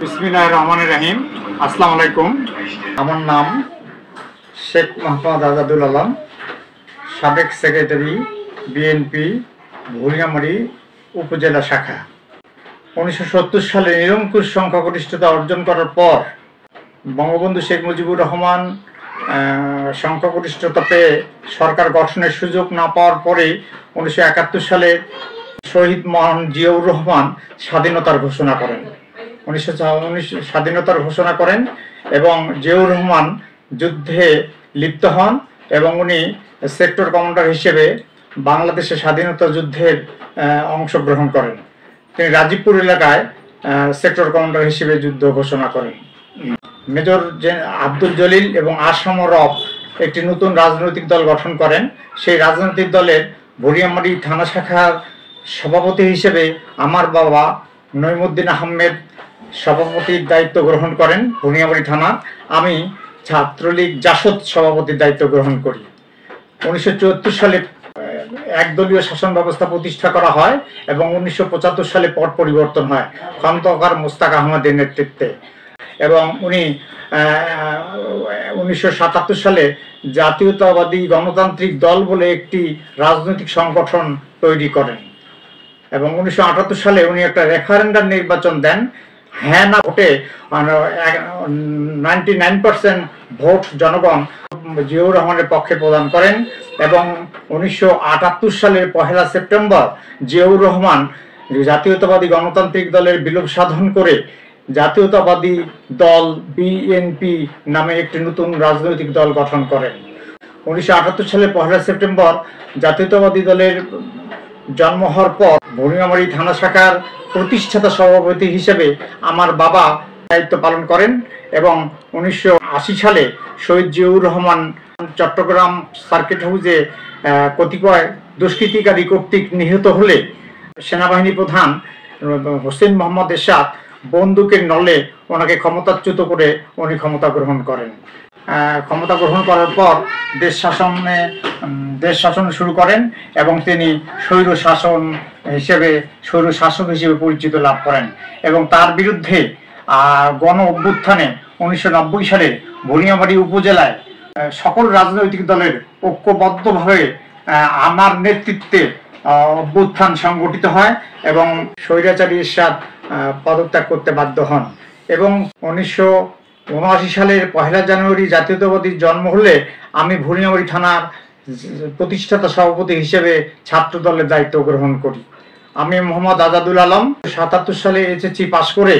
বিসমিল্লাহির রহমানির রহিম। আসসালামু আলাইকুম। আমার নাম শেখ মোহাম্মদ আজাদুল আলম, সাবেক সেক্রেটারি, বিএনপি ভুলিয়ামারী উপজেলা শাখা। 1970 সালে নিরঙ্কুশ সংখ্যাগরিষ্ঠতা অর্জন করার পর বঙ্গবন্ধু শেখ মুজিবুর রহমান সংখ্যাগরিষ্ঠতা পেয়ে সরকার গঠনের সুযোগ না পাওয়ার পরে 1971 সালে শহীদ মহান জিয়াউর রহমান স্বাধীনতার ঘোষণা করেন। 1919 স্বাধীনতার ঘোষণা করেন এবং জিয়াউর রহমান যুদ্ধে লিপ্ত হন এবং উনি সেক্টর কমান্ডার হিসেবে বাংলাদেশের স্বাধীনতা যুদ্ধের অংশগ্রহণ করেন। তিনি রাজীবপুর এলাকায় সেক্টর কমান্ডার হিসেবে যুদ্ধ ঘোষণা করেন। মেজর আব্দুল জলিল এবং আসাম রব একটি নতুন রাজনৈতিক দল গঠন করেন। সেই রাজনৈতিক দলের ভুলিয়ামারী থানা শাখার সভাপতি হিসেবে আমার বাবা নইমুদ্দিন আহমেদ সভাপতির দায়িত্ব গ্রহণ করেন ভুলিয়ামারী থানা। আমি ছাত্রলীগ জাসদ সভাপতির দায়িত্ব গ্রহণ করি। 1974 সালে একদলীয় শাসন ব্যবস্থা প্রতিষ্ঠা করা হয় এবং 1975 সালে পট পরিবর্তন হয় খন্দকার মোস্তাক আহমেদের নেতৃত্বে এবং উনি 1977 সালে জাতীয়তাবাদী গণতান্ত্রিক দল বলে একটি রাজনৈতিক সংগঠন তৈরি করেন এবং 1978 সালে উনি একটা রেফারেন্ডাম নির্বাচন দেন। হ্যাঁ না ভোটে 99% ভোট জনগণ জিয়াউর রহমানের পক্ষে প্রদান করেন এবং 1978 সালের 1 সেপ্টেম্বর জিয়াউর রহমান জাতীয়তাবাদী গণতান্ত্রিক দলের বিলোপ সাধন করে জাতীয়তাবাদী দল বিএনপি নামে একটি নতুন রাজনৈতিক দল গঠন করেন। 1978 সালের 1 সেপ্টেম্বর জাতীয়তাবাদী দলের জন্ম হওয়ার পর ভুলিয়ামারী থানা শাখার প্রতিষ্ঠাতা সভাপতি হিসেবে আমার বাবা দায়িত্ব পালন করেন এবং 1980 সালে শহীদ জিয়াউর রহমান চট্টগ্রাম সার্কিট হাউসে কতিপয় দুষ্কৃতিকারী কর্তৃক নিহত হলে সেনাবাহিনী প্রধান হোসেন মোহাম্মদ এরশাদ বন্দুকের নলে ওনাকে ক্ষমতাচ্যুত করে উনি ক্ষমতা গ্রহণ করেন। ক্ষমতা গ্রহণ করার পর দেশ শাসন শুরু করেন এবং তিনি স্বৈর শাসক হিসেবে পরিচিত লাভ করেন এবং তার বিরুদ্ধে গণ অভ্যুত্থানে 1990 সালে ভুলিয়ামারী উপজেলায় সকল রাজনৈতিক দলের ঐক্যবদ্ধভাবে আমার নেতৃত্বে অভ্যুত্থান সংগঠিত হয় এবং স্বৈরাচারী এরশাদ পদত্যাগ করতে বাধ্য হন এবং 1979 সালের 1 জানুয়ারি জাতীয়তাবাদীর জন্ম হলে আমি ভুলিয়ামারী থানার প্রতিষ্ঠাতা সভাপতি হিসেবে ছাত্র দলের দায়িত্ব গ্রহণ করি। আমি মোহাম্মদ আজাদুল আলম 77 সালে এসএসসি পাশ করে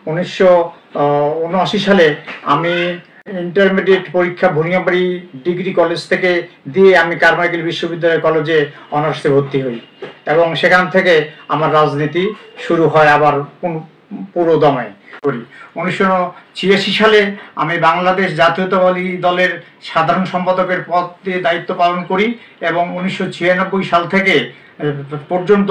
1979 সালে আমি ইন্টারমিডিয়েট পরীক্ষা ভুলিয়ামারী ডিগ্রি কলেজ থেকে দিয়ে আমি কারমাইকেল বিশ্ববিদ্যালয় কলেজে অনার্সে ভর্তি হই এবং সেখান থেকে আমার রাজনীতি শুরু হয় আবার পুরো দমে করি। 1986 সালে আমি বাংলাদেশ জাতীয়তাবাদী দলের সাধারণ সম্পাদকের পদে দায়িত্ব পালন করি এবং 1996 সাল থেকে পর্যন্ত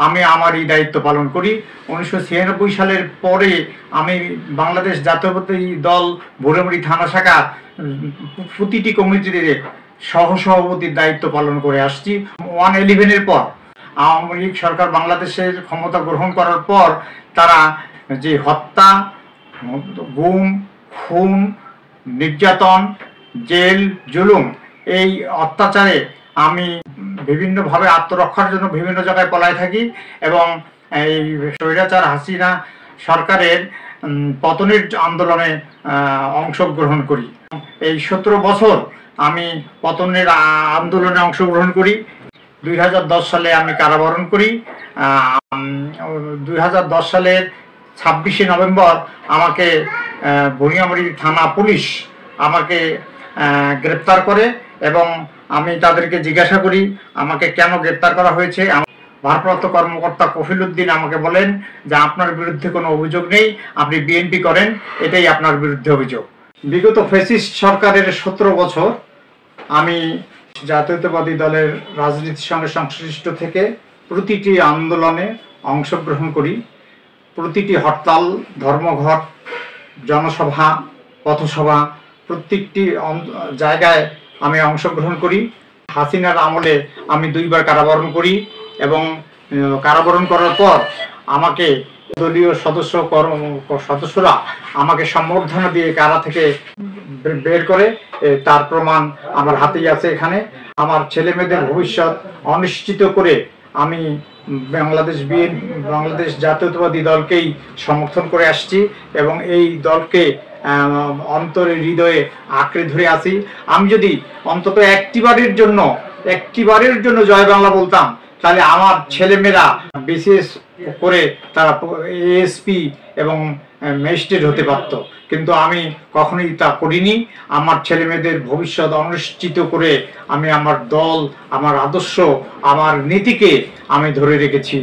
আমি আমার এই দায়িত্ব পালন করি। 1996 সালের পরে আমি বাংলাদেশ জাতীয়তাবাদী দল ভুলিয়ামারী থানা শাখা প্রতিটি কমিটিতে সহসভাপতির দায়িত্ব পালন করে আসছি। 111-এর পর আওয়ামী লীগ সরকার বাংলাদেশের ক্ষমতা গ্রহণ করার পর তারা যে হত্যা, গুম, খুন, নির্যাতন, জেল, জুলুম, এই অত্যাচারে আমি বিভিন্নভাবে আত্মরক্ষার জন্য বিভিন্ন জায়গায় পলায় থাকি এবং এই স্বৈরাচার হাসিনা সরকারের পতনের আন্দোলনে অংশগ্রহণ করি। এই 17 বছর আমি পতনের আন্দোলনে অংশগ্রহণ করি। 2010 সালে আমি কারাবরণ করি। 2010 সালের 26 নভেম্বর আমাকে ভুলিয়ামারী থানা পুলিশ আমাকে গ্রেপ্তার করে এবং আমি তাদেরকে জিজ্ঞাসা করি আমাকে কেন গ্রেপ্তার করা হয়েছে। ভারপ্রাপ্ত কর্মকর্তা কফিল উদ্দিন আমাকে বলেন যে আপনার বিরুদ্ধে কোনো অভিযোগ নেই, আপনি বিএনপি করেন, এটাই আপনার বিরুদ্ধে অভিযোগ। বিগত ফ্যাসিস্ট সরকারের 17 বছর আমি জাতীয়তাবাদী দলের রাজনীতির সঙ্গে সংশ্লিষ্ট থেকে প্রতিটি আন্দোলনে অংশগ্রহণ করি। প্রতিটি হরতাল, ধর্মঘট, জনসভা, পথসভা প্রত্যেকটি জায়গায় আমি অংশগ্রহণ করি। হাসিনার আমলে আমি 2বার কারাবরণ করি এবং কারাবরণ করার পর আমাকে দলীয় সদস্যরা আমাকে সম্বর্ধনা দিয়ে কারা থেকে বের করে, তার প্রমাণ আমার হাতেই আছে। এখানে আমার ছেলে মেয়েদের ভবিষ্যৎ অনিশ্চিত করে আমি বাংলাদেশ জাতীয়তাবাদী দলকেই সমর্থন করে আসছি এবং এই দলকে অন্তরে হৃদয়ে আঁকড়ে ধরে আছি। আমি যদি অন্তত একটিবারের জন্য জয় বাংলা বলতাম, তাহলে আমার ছেলেমেয়েরা বিসিএস করে তারা এএসপি এবং ম্যাজিস্ট্রেট হতে পারত, কিন্তু আমি কখনোই তা করিনি। আমার ছেলে মেয়েদের ভবিষ্যৎ অনিশ্চিত করে আমি আমার দল, আমার আদর্শ, আমার নীতিকে আমি ধরে রেখেছি।